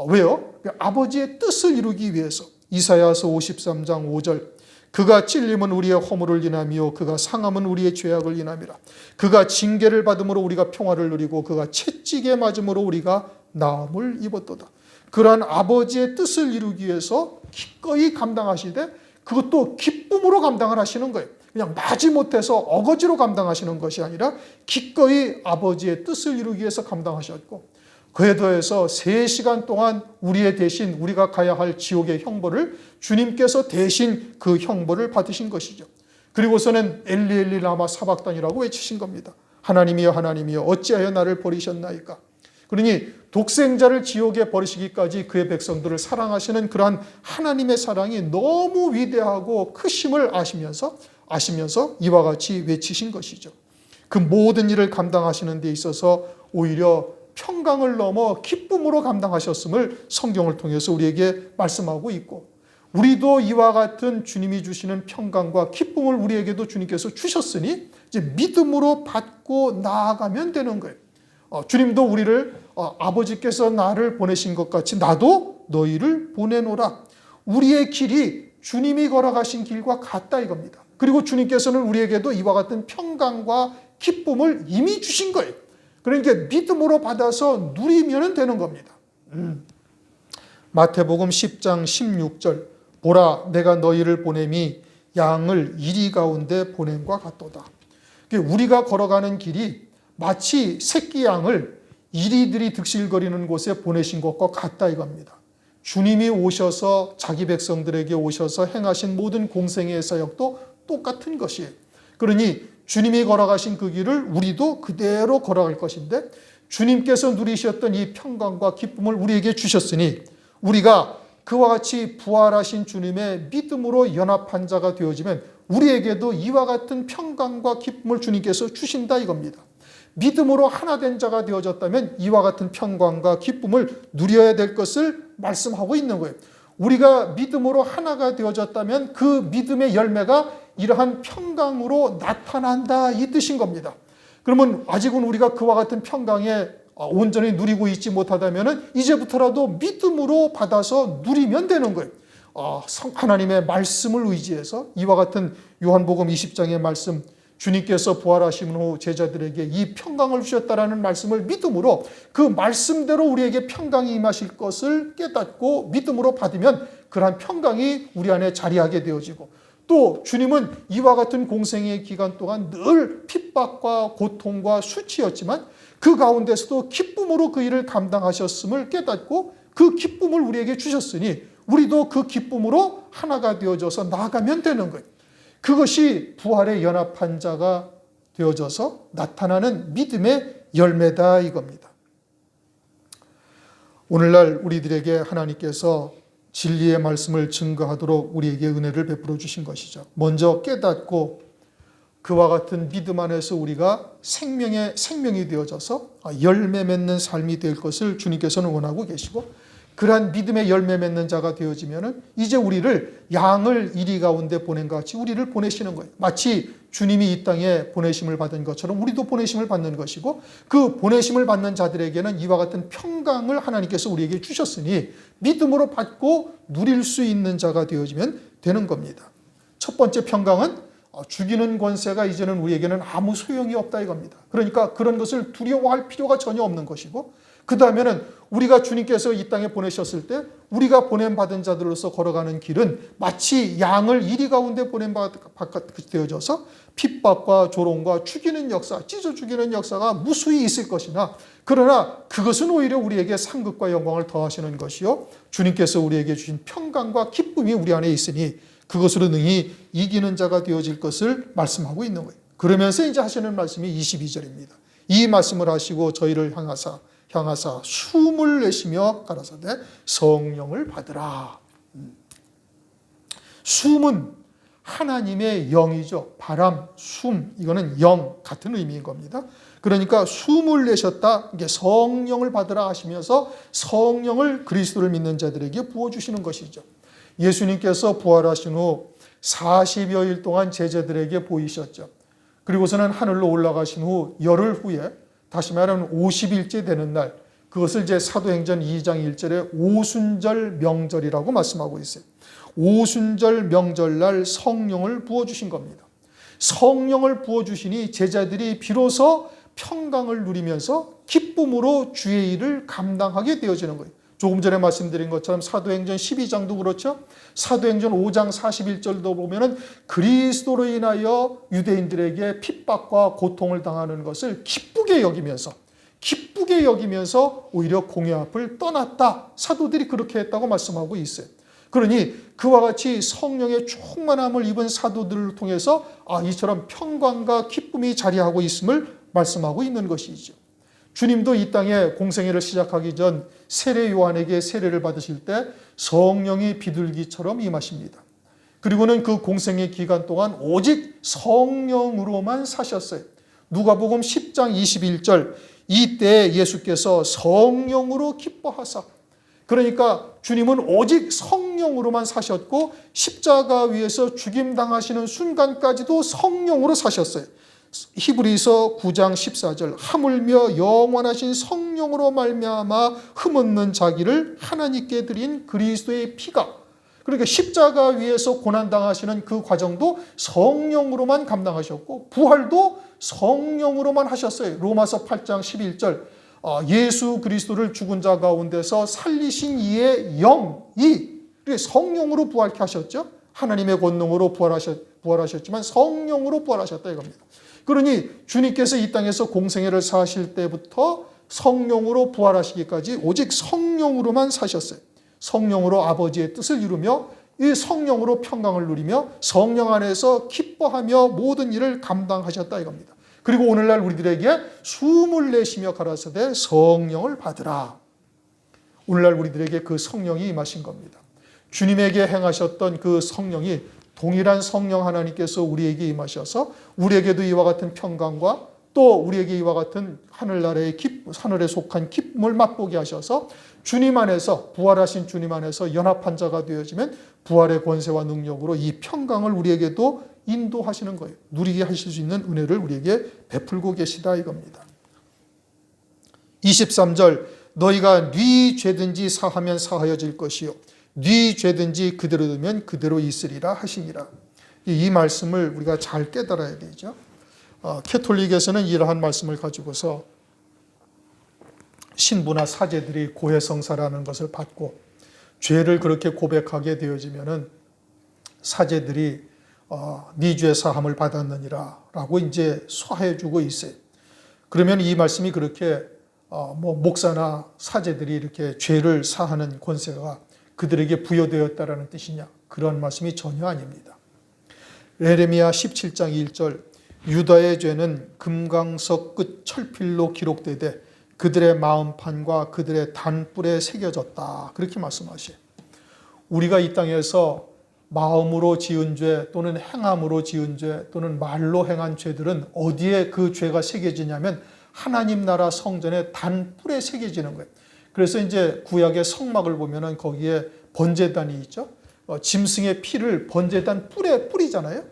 왜요? 아버지의 뜻을 이루기 위해서. 이사야서 53장 5절 그가 찔림은 우리의 허물을 인하며 그가 상함은 우리의 죄악을 인함이라. 그가 징계를 받음으로 우리가 평화를 누리고 그가 채찍에 맞음으로 우리가 나음을 입었도다. 그러한 아버지의 뜻을 이루기 위해서 기꺼이 감당하시되 그것도 기쁨으로 감당을 하시는 거예요. 그냥 마지못해서 어거지로 감당하시는 것이 아니라 기꺼이 아버지의 뜻을 이루기 위해서 감당하셨고 그에 더해서 3시간 동안 우리의 대신 우리가 가야 할 지옥의 형벌을 주님께서 대신 그 형벌을 받으신 것이죠. 그리고서는 엘리 엘리 라마 사박단이라고 외치신 겁니다. 하나님이여 하나님이여 어찌하여 나를 버리셨나이까. 그러니 독생자를 지옥에 버리시기까지 그의 백성들을 사랑하시는 그러한 하나님의 사랑이 너무 위대하고 크심을 아시면서 이와 같이 외치신 것이죠. 그 모든 일을 감당하시는 데 있어서 오히려 평강을 넘어 기쁨으로 감당하셨음을 성경을 통해서 우리에게 말씀하고 있고 우리도 이와 같은 주님이 주시는 평강과 기쁨을 우리에게도 주님께서 주셨으니 이제 믿음으로 받고 나아가면 되는 거예요. 주님도 우리를 아버지께서 나를 보내신 것 같이 나도 너희를 보내노라. 우리의 길이 주님이 걸어가신 길과 같다 이겁니다. 그리고 주님께서는 우리에게도 이와 같은 평강과 기쁨을 이미 주신 거예요. 그러니까 믿음으로 받아서 누리면 되는 겁니다. 마태복음 10장 16절 보라 내가 너희를 보냄이 양을 이리 가운데 보냄과 같도다. 우리가 걸어가는 길이 마치 새끼 양을 이리들이 득실거리는 곳에 보내신 것과 같다 이겁니다. 주님이 오셔서 자기 백성들에게 오셔서 행하신 모든 공생의 사역도 똑같은 것이에요. 그러니 주님이 걸어가신 그 길을 우리도 그대로 걸어갈 것인데 주님께서 누리셨던 이 평강과 기쁨을 우리에게 주셨으니 우리가 그와 같이 부활하신 주님의 믿음으로 연합한 자가 되어지면 우리에게도 이와 같은 평강과 기쁨을 주님께서 주신다 이겁니다. 믿음으로 하나 된 자가 되어졌다면 이와 같은 평강과 기쁨을 누려야 될 것을 말씀하고 있는 거예요. 우리가 믿음으로 하나가 되어졌다면 그 믿음의 열매가 이러한 평강으로 나타난다 이 뜻인 겁니다. 그러면 아직은 우리가 그와 같은 평강에 온전히 누리고 있지 못하다면 이제부터라도 믿음으로 받아서 누리면 되는 거예요. 하나님의 말씀을 의지해서 이와 같은 요한복음 20장의 말씀 주님께서 부활하신 후 제자들에게 이 평강을 주셨다라는 말씀을 믿음으로 그 말씀대로 우리에게 평강이 임하실 것을 깨닫고 믿음으로 받으면 그러한 평강이 우리 안에 자리하게 되어지고 또 주님은 이와 같은 공생의 기간 동안 늘 핍박과 고통과 수치였지만 그 가운데서도 기쁨으로 그 일을 감당하셨음을 깨닫고 그 기쁨을 우리에게 주셨으니 우리도 그 기쁨으로 하나가 되어져서 나아가면 되는 거예요. 그것이 부활의 연합한 자가 되어져서 나타나는 믿음의 열매다 이겁니다. 오늘날 우리들에게 하나님께서 진리의 말씀을 증거하도록 우리에게 은혜를 베풀어 주신 것이죠. 먼저 깨닫고 그와 같은 믿음 안에서 우리가 생명이 되어져서 열매 맺는 삶이 될 것을 주님께서는 원하고 계시고, 그러한 믿음의 열매 맺는 자가 되어지면은 이제 우리를 양을 이리 가운데 보낸 것 같이 우리를 보내시는 거예요. 마치 주님이 이 땅에 보내심을 받은 것처럼 우리도 보내심을 받는 것이고, 그 보내심을 받는 자들에게는 이와 같은 평강을 하나님께서 우리에게 주셨으니 믿음으로 받고 누릴 수 있는 자가 되어지면 되는 겁니다. 첫 번째 평강은 죽이는 권세가 이제는 우리에게는 아무 소용이 없다 이겁니다. 그러니까 그런 것을 두려워할 필요가 전혀 없는 것이고, 그 다음에는 우리가 주님께서 이 땅에 보내셨을 때 우리가 보냄받은 자들로서 걸어가는 길은 마치 양을 이리 가운데 보냄되어져서 핍박과 조롱과 죽이는 역사, 찢어 죽이는 역사가 무수히 있을 것이나, 그러나 그것은 오히려 우리에게 상급과 영광을 더하시는 것이요 주님께서 우리에게 주신 평강과 기쁨이 우리 안에 있으니 그것으로 능히 이기는 자가 되어질 것을 말씀하고 있는 거예요. 그러면서 이제 하시는 말씀이 22절입니다. 이 말씀을 하시고 저희를 향하사 숨을 내쉬며 가라사대 성령을 받으라. 숨은 하나님의 영이죠. 바람, 숨, 이거는 영 같은 의미인 겁니다. 그러니까 숨을 내셨다, 이게 성령을 받으라 하시면서 성령을 그리스도를 믿는 자들에게 부어주시는 것이죠. 예수님께서 부활하신 후 40여일 동안 제자들에게 보이셨죠. 그리고서는 하늘로 올라가신 후 열흘 후에 다시 말하면 50일째 되는 날, 그것을 이제 사도행전 2장 1절에 오순절 명절이라고 말씀하고 있어요. 오순절 명절날 성령을 부어주신 겁니다. 성령을 부어주시니 제자들이 비로소 평강을 누리면서 기쁨으로 주의 일을 감당하게 되어지는 거예요. 조금 전에 말씀드린 것처럼 사도행전 12장도 그렇죠. 사도행전 5장 41절도 보면은 그리스도로 인하여 유대인들에게 핍박과 고통을 당하는 것을 기쁘게 여기면서 오히려 공회 앞을 떠났다. 사도들이 그렇게 했다고 말씀하고 있어요. 그러니 그와 같이 성령의 충만함을 입은 사도들을 통해서 이처럼 평강과 기쁨이 자리하고 있음을 말씀하고 있는 것이죠. 주님도 이 땅에 공생애를 시작하기 전 세례 요한에게 세례를 받으실 때 성령이 비둘기처럼 임하십니다. 그리고는 그 공생애 기간 동안 오직 성령으로만 사셨어요. 누가복음 10장 21절, 이때 예수께서 성령으로 기뻐하사, 그러니까 주님은 오직 성령으로만 사셨고 십자가 위에서 죽임당하시는 순간까지도 성령으로 사셨어요. 히브리서 9장 14절, 하물며 영원하신 성령으로 말미암아 흠없는 자기를 하나님께 드린 그리스도의 피가, 그러니까 십자가 위에서 고난당하시는 그 과정도 성령으로만 감당하셨고 부활도 성령으로만 하셨어요. 로마서 8장 11절, 예수 그리스도를 죽은 자 가운데서 살리신 이의 영이 성령으로 부활케 하셨죠. 하나님의 권능으로 부활하셨지만 성령으로 부활하셨다 이겁니다. 그러니 주님께서 이 땅에서 공생애를 사실 때부터 성령으로 부활하시기까지 오직 성령으로만 사셨어요. 성령으로 아버지의 뜻을 이루며 이 성령으로 평강을 누리며 성령 안에서 기뻐하며 모든 일을 감당하셨다 이겁니다. 그리고 오늘날 우리들에게 숨을 내쉬며 가라사대 성령을 받으라. 오늘날 우리들에게 그 성령이 임하신 겁니다. 주님에게 행하셨던 그 성령이 동일한 성령 하나님께서 우리에게 임하셔서 우리에게도 이와 같은 평강과 또 우리에게 이와 같은 하늘나라의 하늘에 속한 기쁨을 맛보게 하셔서 주님 안에서, 부활하신 주님 안에서 연합한 자가 되어지면 부활의 권세와 능력으로 이 평강을 우리에게도 인도하시는 거예요. 누리게 하실 수 있는 은혜를 우리에게 베풀고 계시다 이겁니다. 23절, 너희가 네 죄든지 사하면 사하여질 것이요 네 죄든지 그대로 두면 그대로 있으리라 하시니라. 이 말씀을 우리가 잘 깨달아야 되죠. 캐톨릭에서는 이러한 말씀을 가지고서 신부나 사제들이 고해성사라는 것을 받고 죄를 그렇게 고백하게 되어지면은 사제들이 네 죄 사함을 받았느니라 라고 이제 소화해주고 있어요. 그러면 이 말씀이 그렇게 목사나 사제들이 이렇게 죄를 사하는 권세가 그들에게 부여되었다라는 뜻이냐? 그런 말씀이 전혀 아닙니다. 예레미야 17장 1절 유다의 죄는 금강석 끝 철필로 기록되되 그들의 마음판과 그들의 단뿔에 새겨졌다. 그렇게 말씀하셔요. 우리가 이 땅에서 마음으로 지은 죄 또는 행함으로 지은 죄 또는 말로 행한 죄들은 어디에 그 죄가 새겨지냐면 하나님 나라 성전의 단뿔에 새겨지는 거예요. 그래서 이제 구약의 성막을 보면은 거기에 번제단이 있죠. 짐승의 피를 번제단 뿔에 뿌리잖아요.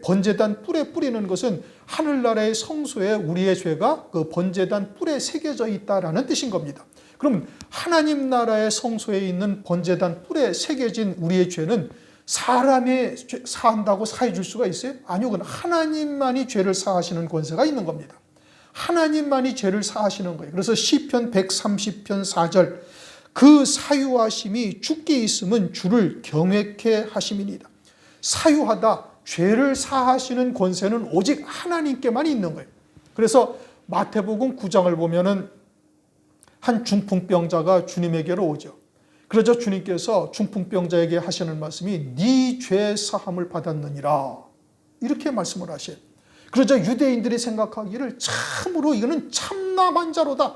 번제단 뿔에 뿌리는 것은 하늘나라의 성소에 우리의 죄가 그 번제단 뿔에 새겨져 있다라는 뜻인 겁니다. 그럼 하나님 나라의 성소에 있는 번제단 뿔에 새겨진 우리의 죄는 사람이 사한다고 사해 줄 수가 있어요? 아니요. 그건 하나님만이 죄를 사하시는 권세가 있는 겁니다. 하나님만이 죄를 사하시는 거예요. 그래서 시편 130편 4절 그 사유하심이 주께 있으면 주를 경외케 하심이니이다. 사유하다, 죄를 사하시는 권세는 오직 하나님께만 있는 거예요. 그래서 마태복음 9장을 보면은 한 중풍병자가 주님에게로 오죠. 그러자 주님께서 중풍병자에게 하시는 말씀이 네 죄 사함을 받았느니라 이렇게 말씀을 하셔요. 그러자 유대인들이 생각하기를 참으로 이거는 참남한 자로다.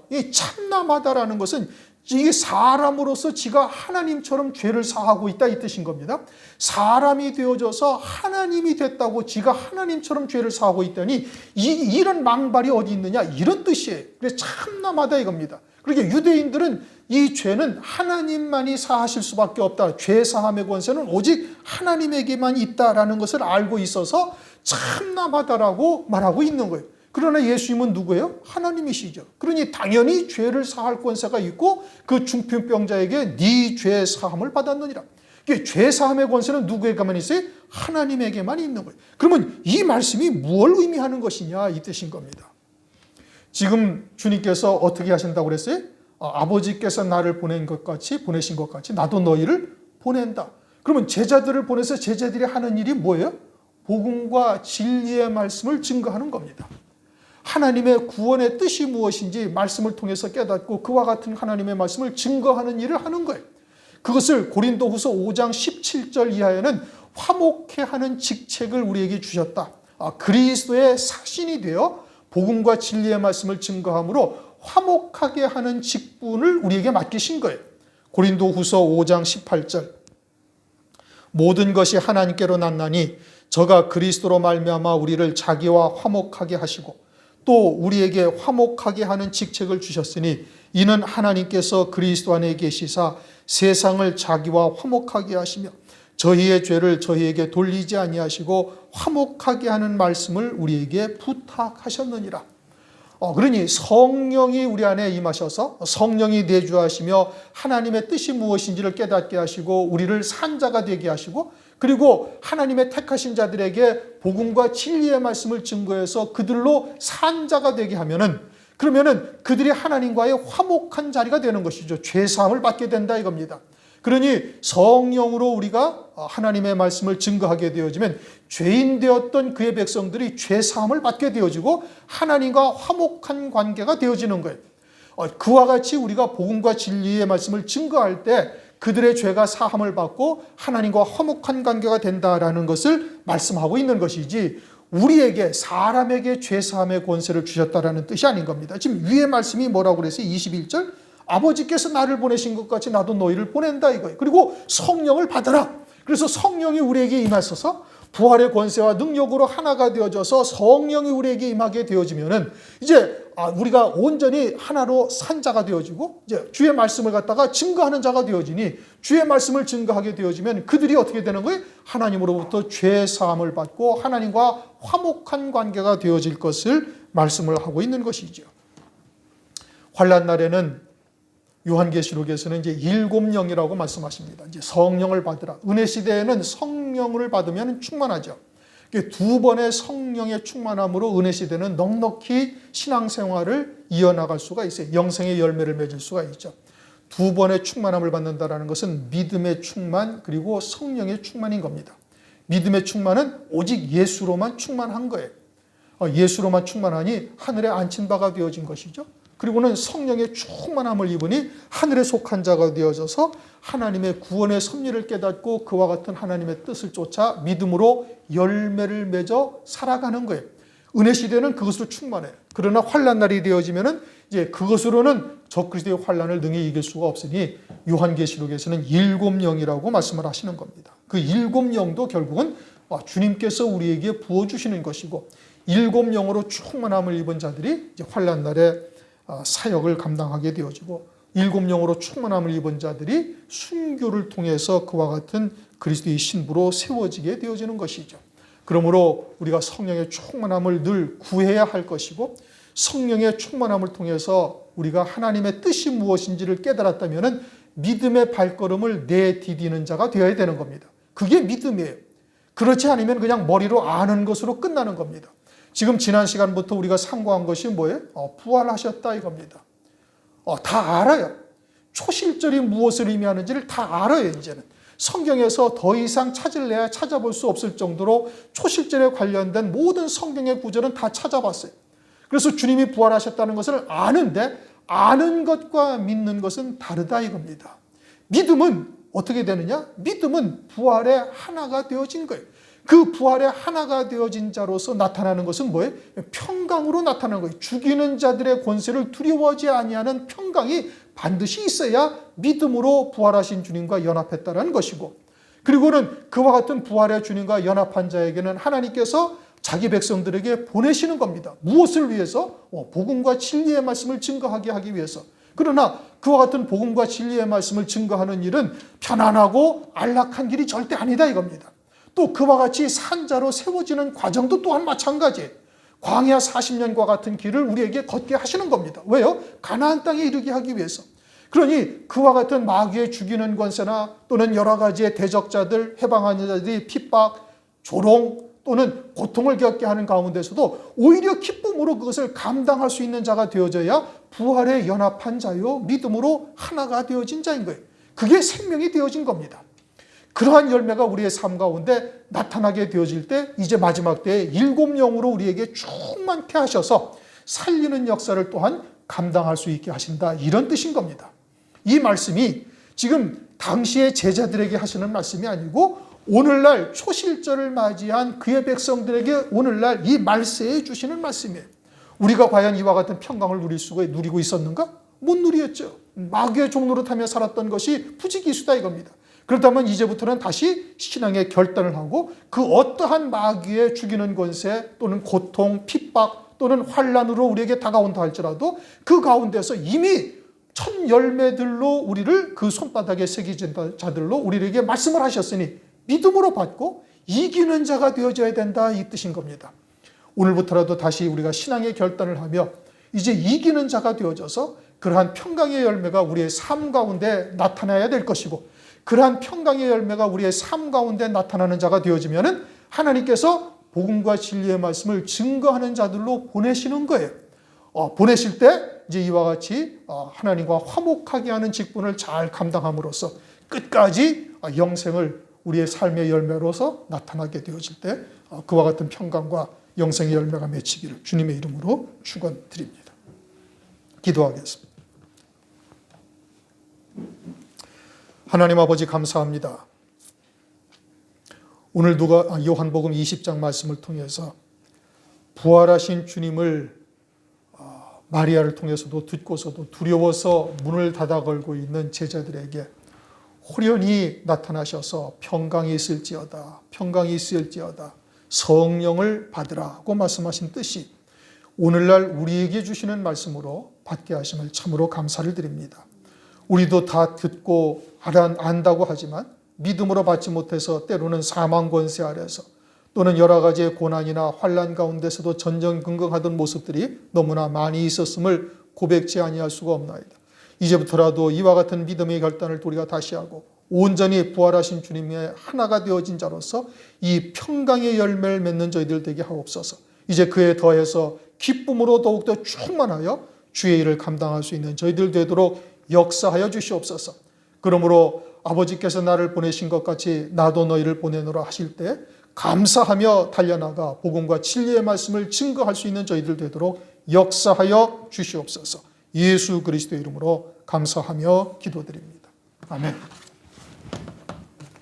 이 참남하다라는 것은 이게 사람으로서 지가 하나님처럼 죄를 사하고 있다 이 뜻인 겁니다. 사람이 되어져서 하나님이 됐다고 지가 하나님처럼 죄를 사하고 있다니 이런 망발이 어디 있느냐 이런 뜻이에요. 그래서 참남하다 이겁니다. 그러니까 유대인들은 이 죄는 하나님만이 사하실 수밖에 없다. 죄 사함의 권세는 오직 하나님에게만 있다라는 것을 알고 있어서 참남하다라고 말하고 있는 거예요. 그러나 예수님은 누구예요? 하나님이시죠. 그러니 당연히 죄를 사할 권세가 있고 그 중풍병자에게 네 죄 사함을 받았느니라. 죄 사함의 권세는 누구에게만 있어요? 하나님에게만 있는 거예요. 그러면 이 말씀이 무엇을 의미하는 것이냐 이 뜻인 겁니다. 지금 주님께서 어떻게 하신다고 그랬어요? 아버지께서 나를 보내신 것 같이 나도 너희를 보낸다. 그러면 제자들을 보내서 제자들이 하는 일이 뭐예요? 복음과 진리의 말씀을 증거하는 겁니다. 하나님의 구원의 뜻이 무엇인지 말씀을 통해서 깨닫고 그와 같은 하나님의 말씀을 증거하는 일을 하는 거예요. 그것을 고린도후서 5장 17절 이하에는 화목해 하는 직책을 우리에게 주셨다. 그리스도의 사신이 되어 복음과 진리의 말씀을 증거함으로 화목하게 하는 직분을 우리에게 맡기신 거예요. 고린도후서 5장 18절 모든 것이 하나님께로 났나니 저가 그리스도로 말미암아 우리를 자기와 화목하게 하시고 또 우리에게 화목하게 하는 직책을 주셨으니 이는 하나님께서 그리스도 안에 계시사 세상을 자기와 화목하게 하시며 저희의 죄를 저희에게 돌리지 아니하시고 화목하게 하는 말씀을 우리에게 부탁하셨느니라. 그러니 성령이 우리 안에 임하셔서 성령이 내주하시며 하나님의 뜻이 무엇인지를 깨닫게 하시고 우리를 산자가 되게 하시고 그리고 하나님의 택하신 자들에게 복음과 진리의 말씀을 증거해서 그들로 산자가 되게 하면은 그러면은 그들이 하나님과의 화목한 자리가 되는 것이죠. 죄 사함을 받게 된다 이겁니다. 그러니 성령으로 우리가 하나님의 말씀을 증거하게 되어지면 죄인 되었던 그의 백성들이 죄 사함을 받게 되어지고 하나님과 화목한 관계가 되어지는 거예요. 그와 같이 우리가 복음과 진리의 말씀을 증거할 때 그들의 죄가 사함을 받고 하나님과 화목한 관계가 된다라는 것을 말씀하고 있는 것이지 우리에게 사람에게 죄 사함의 권세를 주셨다라는 뜻이 아닌 겁니다. 지금 위의 말씀이 뭐라고 그랬어요? 21절 아버지께서 나를 보내신 것 같이 나도 너희를 보낸다 이거예요. 그리고 성령을 받아라. 그래서 성령이 우리에게 임하셔서 부활의 권세와 능력으로 하나가 되어져서 성령이 우리에게 임하게 되어지면은 이제 우리가 온전히 하나로 산 자가 되어지고 이제 주의 말씀을 갖다가 증거하는 자가 되어지니 주의 말씀을 증거하게 되어지면 그들이 어떻게 되는 거예요? 하나님으로부터 죄 사함을 받고 하나님과 화목한 관계가 되어질 것을 말씀을 하고 있는 것이죠. 환난 날에는 요한계시록에서는 이제 7영이라고 말씀하십니다. 이제 성령을 받으라. 은혜 시대에는 성령을 받으면 충만하죠. 두 번의 성령의 충만함으로 은혜 시대는 넉넉히 신앙생활을 이어나갈 수가 있어요. 영생의 열매를 맺을 수가 있죠. 두 번의 충만함을 받는다는 것은 믿음의 충만 그리고 성령의 충만인 겁니다. 믿음의 충만은 오직 예수로만 충만한 거예요. 예수로만 충만하니 하늘에 앉힌 바가 되어진 것이죠. 그리고는 성령의 충만함을 입으니 하늘에 속한 자가 되어져서 하나님의 구원의 섭리를 깨닫고 그와 같은 하나님의 뜻을 쫓아 믿음으로 열매를 맺어 살아가는 거예요. 은혜 시대는 그것으로 충만해요. 그러나 환난 날이 되어지면은 이제 그것으로는 적그리스도의 환난을 능히 이길 수가 없으니 요한계시록에서는 7영이라고 말씀을 하시는 겁니다. 그 7영도 결국은 주님께서 우리에게 부어주시는 것이고 7영으로 충만함을 입은 자들이 이제 환난 날에 사역을 감당하게 되어지고 7영으로 충만함을 입은 자들이 순교를 통해서 그와 같은 그리스도의 신부로 세워지게 되어지는 것이죠. 그러므로 우리가 성령의 충만함을 늘 구해야 할 것이고 성령의 충만함을 통해서 우리가 하나님의 뜻이 무엇인지를 깨달았다면 믿음의 발걸음을 내디디는 자가 되어야 되는 겁니다. 그게 믿음이에요. 그렇지 않으면 그냥 머리로 아는 것으로 끝나는 겁니다. 지금 지난 시간부터 우리가 상고한 것이 뭐예요? 부활하셨다 이겁니다. 다 알아요. 초실절이 무엇을 의미하는지를 다 알아요. 이제는 성경에서 더 이상 찾을래야 찾아볼 수 없을 정도로 초실절에 관련된 모든 성경의 구절은 다 찾아봤어요. 그래서 주님이 부활하셨다는 것을 아는데 아는 것과 믿는 것은 다르다 이겁니다. 믿음은 어떻게 되느냐? 믿음은 부활의 하나가 되어진 거예요. 그 부활의 하나가 되어진 자로서 나타나는 것은 뭐예요? 평강으로 나타나는 거예요. 죽이는 자들의 권세를 두려워하지 아니하는 평강이 반드시 있어야 믿음으로 부활하신 주님과 연합했다는 것이고, 그리고는 그와 같은 부활의 주님과 연합한 자에게는 하나님께서 자기 백성들에게 보내시는 겁니다. 무엇을 위해서? 복음과 진리의 말씀을 증거하게 하기 위해서. 그러나 그와 같은 복음과 진리의 말씀을 증거하는 일은 편안하고 안락한 길이 절대 아니다 이겁니다. 또 그와 같이 산자로 세워지는 과정도 또한 마찬가지예요. 광야 40년과 같은 길을 우리에게 걷게 하시는 겁니다. 왜요? 가나안 땅에 이르게 하기 위해서. 그러니 그와 같은 마귀의 죽이는 권세나 또는 여러 가지의 대적자들, 해방하는 자들이 핍박, 조롱 또는 고통을 겪게 하는 가운데서도 오히려 기쁨으로 그것을 감당할 수 있는 자가 되어져야 부활에 연합한 자요 믿음으로 하나가 되어진 자인 거예요. 그게 생명이 되어진 겁니다. 그러한 열매가 우리의 삶 가운데 나타나게 되어질 때 이제 마지막 때에 7영으로 우리에게 충만케 하셔서 살리는 역사를 또한 감당할 수 있게 하신다, 이런 뜻인 겁니다. 이 말씀이 지금 당시의 제자들에게 하시는 말씀이 아니고 오늘날 초실절을 맞이한 그의 백성들에게 오늘날 이 말세에 주시는 말씀이에요. 우리가 과연 이와 같은 평강을 누리고 있었는가? 못 누리었죠. 마귀의 종노릇 하며 살았던 것이 부지기수다 이겁니다. 그렇다면 이제부터는 다시 신앙의 결단을 하고 그 어떠한 마귀의 죽이는 권세 또는 고통, 핍박 또는 환난으로 우리에게 다가온다 할지라도 그 가운데서 이미 첫 열매들로 우리를 그 손바닥에 새기진 자들로 우리에게 말씀을 하셨으니 믿음으로 받고 이기는 자가 되어져야 된다, 이 뜻인 겁니다. 오늘부터라도 다시 우리가 신앙의 결단을 하며 이제 이기는 자가 되어져서 그러한 평강의 열매가 우리의 삶 가운데 나타나야 될 것이고, 그러한 평강의 열매가 우리의 삶 가운데 나타나는 자가 되어지면은 하나님께서 복음과 진리의 말씀을 증거하는 자들로 보내시는 거예요. 보내실 때 이제 이와 같이 하나님과 화목하게 하는 직분을 잘 감당함으로써 끝까지 영생을 우리의 삶의 열매로서 나타나게 되어질 때 그와 같은 평강과 영생의 열매가 맺히기를 주님의 이름으로 축원드립니다. 기도하겠습니다. 하나님 아버지 감사합니다. 오늘 요한복음 20장 말씀을 통해서 부활하신 주님을 마리아를 통해서도 듣고서도 두려워서 문을 닫아 걸고 있는 제자들에게 호련히 나타나셔서 평강이 있을지어다, 평강이 있을지어다, 성령을 받으라고 말씀하신 뜻이 오늘날 우리에게 주시는 말씀으로 받게 하심을 참으로 감사를 드립니다. 우리도 다 듣고 안다고 하지만 믿음으로 받지 못해서 때로는 사망 권세 아래서 또는 여러 가지의 고난이나 환난 가운데서도 전전긍긍하던 모습들이 너무나 많이 있었음을 고백지 아니할 수가 없나이다. 이제부터라도 이와 같은 믿음의 결단을 우리가 다시 하고 온전히 부활하신 주님의 하나가 되어진 자로서 이 평강의 열매를 맺는 저희들 되게 하옵소서. 이제 그에 더해서 기쁨으로 더욱더 충만하여 주의 일을 감당할 수 있는 저희들 되도록 역사하여 주시옵소서. 그러므로 아버지께서 나를 보내신 것 같이 나도 너희를 보내노라 하실 때 감사하며 달려나가 복음과 진리의 말씀을 증거할 수 있는 저희들 되도록 역사하여 주시옵소서. 예수 그리스도의 이름으로 감사하며 기도드립니다. 아멘.